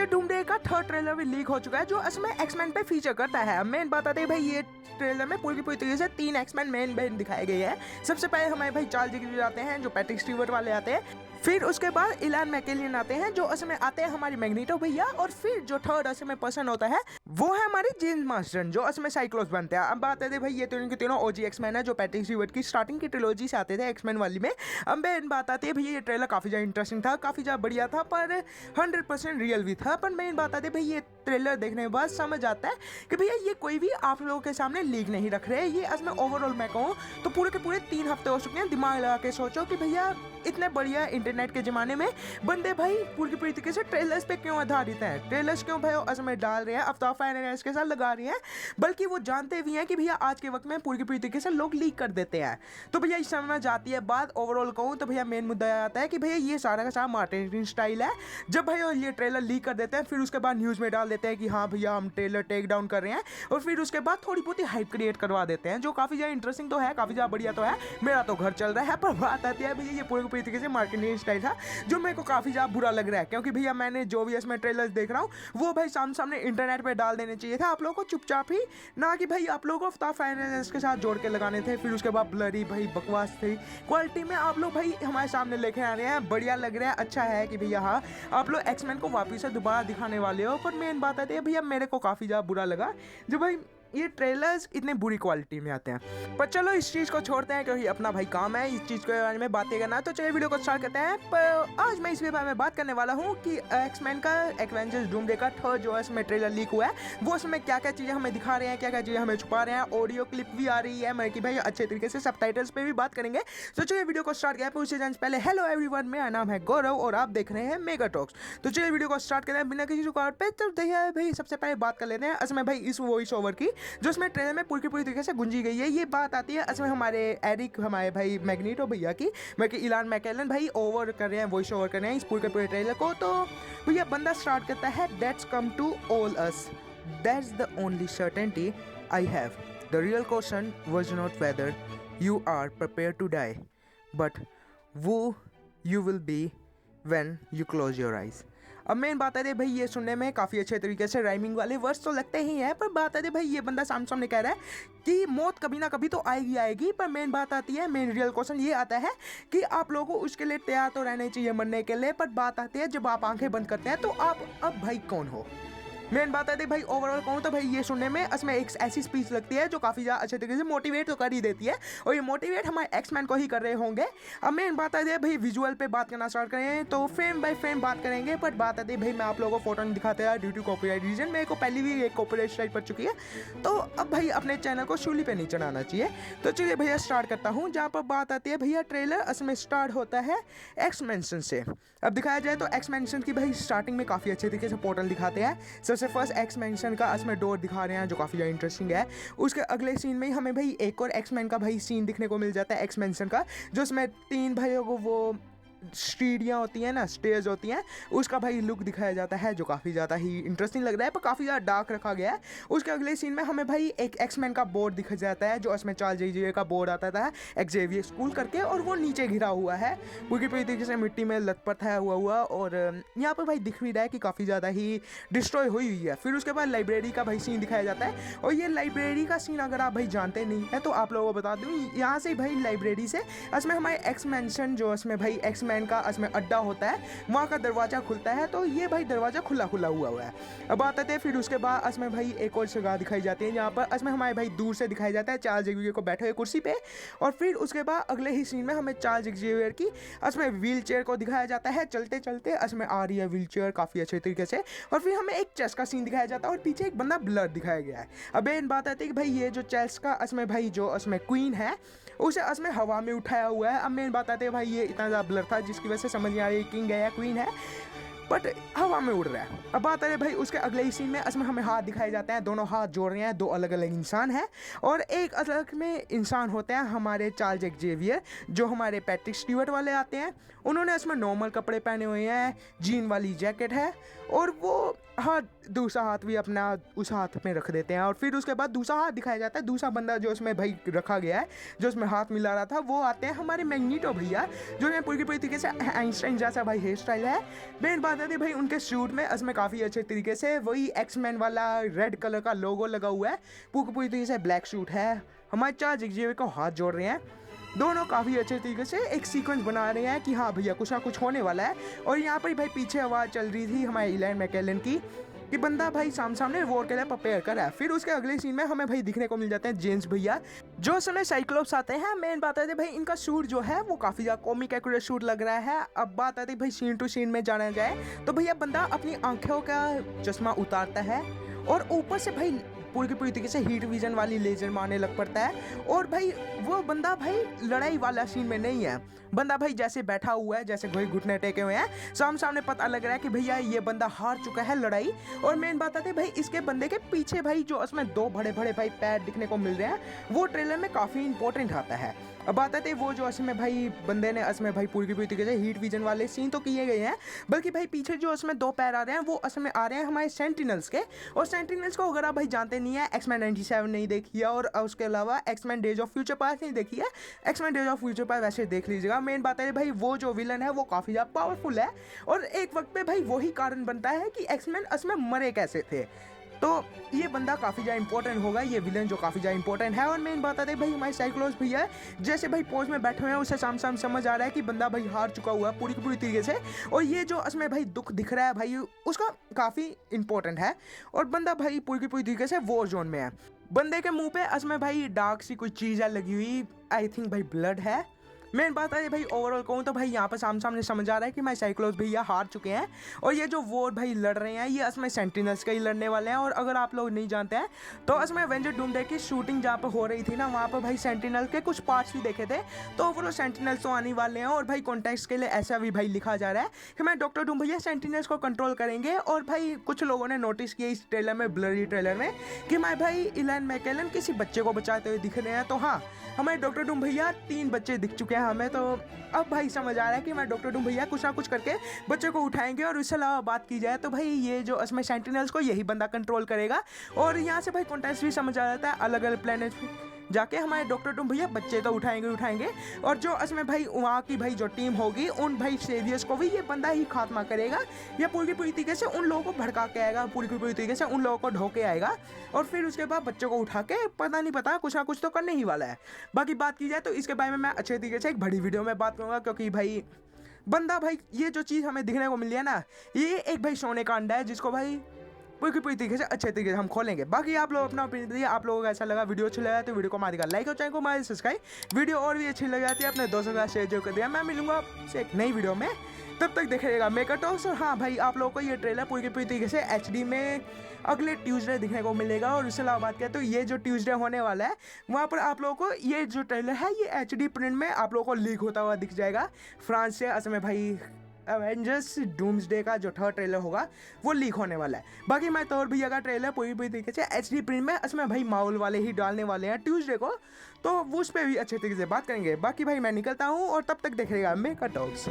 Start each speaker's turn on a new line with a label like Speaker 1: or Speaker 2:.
Speaker 1: Avenger डूमडे का third trailer भी leak हो चुका है, जो असमें एक्समैन पे फीचर करता है। मेन बात आती है भाई, ये ट्रेलर में पूरी तरीके से 3 एक्समैन मेन दिखाए गए हैं। सबसे पहले हमारे भाई चार्ल्स ज़ेवियर आते हैं, जो पैट्रिक स्टीवर्ट वाले आते हैं। फिर उसके बाद इलान मैकेलियन आते हैं, जो असम में आते हैं हमारी मैग्नीटो भैया। और फिर जो थर्ड असम में पर्सन होता है वो है हमारे जेम्स मार्स्टन, जो असम में साइक्लोप्स बनते हैं। अब बात है भाई, ये तो इनके तीनों ओजी एक्समैन है, जो पैट्रिक स्टीवर्ट की स्टार्टिंग की ट्रिलॉजी से आते थे एक्समैन वाली में। अब मेन बात आती है भैया, ये ट्रेलर काफी ज्यादा इंटरेस्टिंग था, काफी ज्यादा बढ़िया था, पर 100% रियल भी था। पर मेन बात आती है भाई, ये ट्रेलर देखने के बाद समझ आता है कि भैया ये कोई भी आप लोगों के सामने लीक नहीं रख रहे। ये असम में ओवरऑल मैं कहूँ तो पूरे के पूरे 3 हफ्ते हो चुके हैं। दिमाग लगा के सोचो कि भैया इतने बढ़िया इंटरनेट के ज़माने में बंदे भाई पूरी तरीके से ट्रेलर्स पे क्यों आधारित हैं, ट्रेलर्स क्यों भाई असम में डाल रहे हैं, अफ्ताब फाइनेंस के साथ लगा रही हैं, बल्कि वो जानते भी हैं कि भैया आज के वक्त में पूरी तरीके से लोग लीक कर देते हैं। तो भैया इस समझ आती है बात। ओवरऑल कहूँ तो भैया मेन मुद्दा आता है कि भैया ये सारा का सारा मार्केटिंग स्टाइल है। जब भैया ये ट्रेलर लीक कर देते हैं, फिर उसके बाद न्यूज़ में डाल देते हैं कि हाँ भैया हम ट्रेलर टेक डाउन कर रहे हैं, और फिर उसके बाद थोड़ी बहुत ही हाइप क्रिएट करवा देते हैं, जो काफ़ी ज़्यादा इंटरेस्टिंग तो है, काफ़ी ज़्यादा बढ़िया तो है। मेरा तो घर चल रहा है। पर बात आती है भैया, ये पूरी तरीके से मार्केटिंग स्टाइल था, जो मेरे को काफ़ी ज़्यादा बुरा लग रहा है। क्योंकि भैया मैंने जो भी इसमें ट्रेलर्स देख रहा हूँ वो भाई सामने इंटरनेट पे डाल देने चाहिए था आप लोगों को चुपचाप ही, ना कि भाई आप लोगों को अफ्ताब फाइनेंस के साथ जोड़ के लगाने थे। फिर उसके बाद ब्लरी भाई बकवास थी क्वालिटी में, आप लोग भाई हमारे सामने लेके आ रहे हैं, बढ़िया लग रहा है, अच्छा है कि भैया हाँ आप लोग एक्समैन को वापिस से दोबारा दिखाने वाले हो। पर मेन बात आती है भैया, मेरे को काफ़ी ज़्यादा बुरा लगा जो भाई ये ट्रेलर्स इतने बुरी क्वालिटी में आते हैं। पर चलो इस चीज़ को छोड़ते हैं, क्योंकि अपना भाई काम है इस चीज़ के बारे में बातें करना। तो चलिए वीडियो को स्टार्ट करते हैं। पर आज मैं इसके बारे में बात करने वाला हूँ कि एक्समैन का एवेंजर्स डूमडे का थर्ड जो है इसमें ट्रेलर लीक हुआ है, वो उसमें क्या क्या चीज़ें हमें दिखा रहे हैं, क्या क्या चीज़ें हमें छुपा रहे हैं। ऑडियो क्लिप भी आ रही है, मैं कि भाई अच्छे तरीके से सबटाइटल्स पे भी बात करेंगे। तो चलिए वीडियो को स्टार्ट किया। उससे जाने पहले हेलो एवरीवन, मेरा नाम है गौरव और आप देख रहे हैं मेगा टॉक्स। तो चलिए वीडियो को स्टार्ट करें बिना किसी रुकावट पे। तो देखिए भाई, सबसे पहले बात कर लेते हैं असम भाई इस वॉइस ओवर की, जो इसमें ट्रेलर में पूरी तरीके से गुंजी गई है। ये बात आती है असम हमारे एरिक, हमारे भाई मैग्नीटो भैया की, बल्कि इलान मैकेलन भाई ओवर कर रहे हैं, वॉइस ओवर कर रहे हैं इस पूरे ट्रेलर को। तो भैया बंदा स्टार्ट करता है, that's come to all us, that's the only certainty I have, the real question was not whether you are prepared to die but वो you will be when you close your eyes. अब main बात है भाई, ये सुनने में काफ़ी अच्छे तरीके से राइमिंग वाले वर्ड्स तो लगते ही हैं, पर बात है भाई ये बंदा सामने कह रहा है कि मौत कभी ना कभी तो आएगी आएगी। पर मेन बात आती है, मेन रियल क्वेश्चन ये आता है कि आप लोगों को उसके लिए तैयार तो रहना चाहिए मरने के लिए। पर बात आती है जब आप आंखें बंद करते हैं तो आप अब भाई कौन हो। मेन बात है भाई, ओवरऑल कहूँ तो भाई ये सुनने में इसमें एक ऐसी स्पीच लगती है जो काफ़ी ज़्यादा अच्छे तरीके से मोटिवेट तो कर ही देती है, और ये मोटिवेट हमारे एक्समैन को ही कर रहे होंगे। अब मेन बात है भाई, विजुअल पे बात करना स्टार्ट करें तो फ्रेम बाय फ्रेम बात करेंगे। पर बात आती है भाई, मैं आप लोगों को फोटो नहीं दिखाते हैं ड्यू टू कॉपीराइट रीजन, मेरे को पहले भी एक कॉपीराइट स्ट्राइक पड़ चुकी है, तो अब भाई अपने चैनल को शूली पे नहीं चढ़ाना चाहिए। तो चलिए भैया स्टार्ट करता हूँ, जहाँ पर बात आती है भैया ट्रेलर इसमें स्टार्ट होता है एक्समेंशन से। अब दिखाया जाए तो एक्समेंशन की भाई स्टार्टिंग में काफ़ी अच्छे तरीके से पोर्टल दिखाते हैं। सबसे फर्स्ट एक्समेंशन का इसमें डोर दिखा रहे हैं, जो काफ़ी ज़्यादा इंटरेस्टिंग है। उसके अगले सीन में ही हमें भाई एक और एक्समैन का भाई सीन दिखने को मिल जाता है एक्समेंशन का, जो इसमें 3 भाइयों को वो सीढ़ियाँ होती हैं ना, स्टेयर्स होती हैं, उसका भाई लुक दिखाया जाता है, जो काफ़ी ज़्यादा ही इंटरेस्टिंग लग रहा है, पर काफ़ी ज़्यादा डार्क रखा गया है। उसके अगले सीन में हमें भाई एक एक्समैन का बोर्ड दिखा जाता है, जो इसमें चार्ल्स ज़ेवियर का बोर्ड आता था एक्जेवियर स्कूल करके, और वो नीचे घिरा हुआ है पूरी तरीके से मिट्टी में लथपथ है हुआ और यहाँ पर भाई दिख भी रहा है कि काफ़ी ज़्यादा ही डिस्ट्रॉय हुई हुई है। फिर उसके बाद लाइब्रेरी का भाई सीन दिखाया जाता है, और ये लाइब्रेरी का सीन अगर आप भाई जानते नहीं है तो आप लोगों को बता दूँ, यहाँ से भाई लाइब्रेरी से इसमें हमारे एक्समेंशन जो इसमें भाई एक्समैन का इसमें अड्डा होता है, वहाँ का दरवाज़ा खुलता है। तो ये भाई दरवाज़ा खुला हुआ है। अब बात आते हैं फिर उसके बाद इसमें भाई एक और जगह दिखाई जाती है, जहाँ पर इसमें हमारे भाई दूर से दिखाया जाता है चार्ल्स ज़ेवियर को बैठे हुए कुर्सी पे, और फिर उसके बाद अगले ही सीन में हमें चार्ल्स ज़ेवियर की इसमें व्हील चेयर को दिखाया जाता है, चलते चलते इसमें आ रही है व्हील चेयर काफ़ी अच्छे तरीके से, और फिर हमें एक चेस का सीन दिखाया जाता है, और पीछे एक बंदा ब्लर दिखाया गया है। अब इन बात आती है कि भाई ये जो चेस का इसमें भाई जो इसमें क्वीन है उसे इसमें हवा में उठाया हुआ है। अब मेन बात आती है भाई, ये इतना ज़्यादा ब्लर था जिसकी वजह से समझ नहीं आ रही किंग है या क्वीन है, बट हवा में उड़ रहा है। अब बात है भाई उसके अगले ही सीन में इसमें हमें हाथ दिखाए जाते हैं, दोनों हाथ जोड़ रहे हैं, 2 अलग अलग इंसान हैं, और एक अलग में इंसान होते हैं हमारे चार्ल्स ज़ेवियर, जो हमारे पैट्रिक स्टीवर्ट वाले आते हैं। उन्होंने इसमें नॉर्मल कपड़े पहने हुए हैं, जीन वाली जैकेट है, और वो हाँ, दूसरा हाथ भी अपना उस हाथ में रख देते हैं और फिर उसके बाद दूसरा हाथ दिखाया जाता है। दूसरा बंदा जो उसमें भाई रखा गया है, जो उसमें हाथ मिला रहा था, वो आते हैं हमारे मैग्नीटो भैया, जो है पूरी की पूरी तरीके से आइंस्टाइन जैसा भाई हेयर स्टाइल है। मेन बात है भाई उनके सूट में उसमें काफ़ी अच्छे तरीके से वही एक्समैन वाला रेड कलर का लोगो लगा हुआ है। पूरी तरीके से ब्लैक सूट है। हमारे चार जिग्जेवियर को हाथ जोड़ रहे हैं, दोनों काफ़ी अच्छे तरीके से एक सीक्वेंस बना रहे हैं कि हाँ भैया कुछ ना कुछ होने वाला है। और यहाँ पर भाई पीछे आवाज़ चल रही थी हमारे इलैन मैकेलन की कि बंदा भाई सामने वॉर के लिए प्रिपेयर कर रहा है। फिर उसके अगले सीन में हमें भाई दिखने को मिल जाते हैं जेम्स भैया, जो समय साइक्लोप्स आते हैं। मेन बात है भाई इनका सूट जो है वो काफ़ी ज़्यादा कॉमिक एक्यूरेट सूट लग रहा है। अब बात आती है भाई सीन टू सीन में जाना जाए तो भैया बंदा अपनी आंखों का चश्मा उतारता है और ऊपर से भाई पूरी की पूरी तरीके से हीट विजन वाली लेजर मारने लग पड़ता है। और भाई वो बंदा भाई लड़ाई वाला सीन में नहीं है, बंदा भाई जैसे बैठा हुआ है, जैसे कोई घुटने टेके हुए हैं, सामने पता लग रहा है कि भैया ये बंदा हार चुका है लड़ाई। और मेन बात आती है भाई इसके बंदे के पीछे भाई जो उसमें दो बड़े बड़े भाई पैर दिखने को मिल रहे हैं, वो ट्रेलर में काफ़ी इंपॉर्टेंट आता है। अब बात आती है वो जो उसमें भाई बंदे ने उसमें भाई पूरी की पूरी तरीके से हीट विजन वाले सीन तो किए गए हैं, बल्कि भाई पीछे जो उसमें दो पैर आ रहे हैं वो उसमें आ रहे हैं हमारे सेंटिनल्स के। और सेंटिनल्स को अगर आप भाई जानते नहीं है, एक्समैन 97 नहीं देखी है और उसके अलावा X-Men days of future past नहीं देखी है, X-Men days of future past वैसे देख लीजिएगा। मेन बात है भाई वो जो विलन है वो काफ़ी ज़्यादा पावरफुल है और एक वक्त पे भाई वही कारण बनता है कि एक्समैन उसमें मरे कैसे थे। तो ये बंदा काफ़ी ज़्यादा इंपॉर्टेंट होगा, ये विलन जो काफ़ी ज़्यादा इंपॉर्टेंट है। और मेन बात आती है भाई हमारे साइक्लोप्स भैया जैसे भाई पोज में बैठे हुए हैं, उससे सामने समझ आ रहा है कि बंदा भाई हार चुका हुआ है पूरी की पूरी तरीके से। और ये जो उसमें भाई दुख दिख रहा है भाई उसका काफ़ी इंपॉर्टेंट है। और बंदा भाई पूरी की पूरी तरीके से वॉर जोन में है। बंदे के मुंह पे उसमें भाई डार्क सी कोई चीज़ लगी हुई, आई थिंक भाई ब्लड है। मेन बात है भाई ओवरऑल कहूँ तो भाई यहाँ पर सामने समझ आ रहा है कि मैं साइक्लोप्स भैया हार चुके हैं और ये जो वॉर भाई लड़ रहे हैं ये असमें सेंटिनल्स के ही लड़ने वाले हैं। और अगर आप लोग नहीं जानते हैं तो असमें एवेंजर डूमडे की शूटिंग जहाँ पर हो रही थी ना, वहाँ पर भाई सेंटिनल के कुछ पार्ट्स भी देखे थे। तो ओवरऑल सेंटिनल्स तो आने वाले हैं और भाई कॉन्टेक्स्ट के लिए ऐसा भी भाई लिखा जा रहा है कि मैं डॉक्टर डूम भैया सेंटिनल्स को कंट्रोल करेंगे। और भाई कुछ लोगों ने नोटिस किया इस ट्रेलर में, ब्लरी ट्रेलर में, कि मैं भाई इलैन मैकेलन किसी बच्चे को बचाते हुए दिख रहे हैं। तो हाँ, हमारे डॉक्टर डूम भैया 3 बच्चे दिख चुके हैं हमें। तो अब भाई समझ आ रहा है कि मैं डॉक्टर डूम भैया कुछ ना कुछ करके बच्चे को उठाएंगे। और इससे अलावा बात की जाए तो भाई ये जो इसमें सेंटिनल्स को यही बंदा कंट्रोल करेगा। और यहाँ से भाई कॉन्टेक्स्ट भी समझ आ जाता है, अलग अलग प्लेनेट जाके हमारे डॉक्टर डूम भैया बच्चे तो उठाएंगे। और जो इसमें भाई वहाँ की भाई जो टीम होगी उन भाई सेवियर्स को भी ये बंदा ही खात्मा करेगा। या पूरी तरीके से उन लोगों को भड़का के आएगा, पूरी तरीके से उन लोगों को ढोके आएगा। और फिर उसके बाद बच्चों को उठा के पता नहीं पता कुछ ना कुछ तो करने ही वाला है। बाकी बात की जाए तो इसके बारे में मैं अच्छे तरीके से एक बड़ी वीडियो में बात करूँगा, क्योंकि भाई बंदा भाई ये जो चीज़ हमें दिखने को मिली है ना, ये एक भाई सोने का अंडा है जिसको भाई पूरी तरीके से अच्छे तरीके से हम खोलेंगे। बाकी आप लोग अपना ओपिनियन दीजिए, आप लोगों को ऐसा लगा, वीडियो अच्छा लगा तो वीडियो को मार देगा लाइक और चैनल को मार सब्सक्राइब। वीडियो और भी अच्छी लग जाती है अपने दोस्तों के साथ शेयर कर दिया। मैं मिलूंगा आपसे एक नई वीडियो में, तब तक देखिएगा मेकर टॉक्स। और हाँ भाई आप लोगों को ये ट्रेलर पूरी तरीके से HD में अगले ट्यूसडे दिखने को मिलेगा। और उससे अलावा बात करें तो ये जो ट्यूसडे होने वाला है वहाँ पर आप लोगों को ये जो ट्रेलर है ये HD प्रिंट में आप लोगों को लीक होता हुआ दिख जाएगा फ्रांस से। असम में भाई एवेंजर्स डूम्सडे का जो 3rd ट्रेलर होगा वो लीक होने वाला है। बाकी मैं तो और भैया का ट्रेलर पूरी तरीके से HD प्रिंट में इसमें भाई माहौल वाले ही डालने वाले हैं ट्यूसडे को, तो उस पर भी अच्छे तरीके से बात करेंगे। बाकी भाई मैं निकलता हूँ और तब तक देखिएगा मेकर टॉक्स।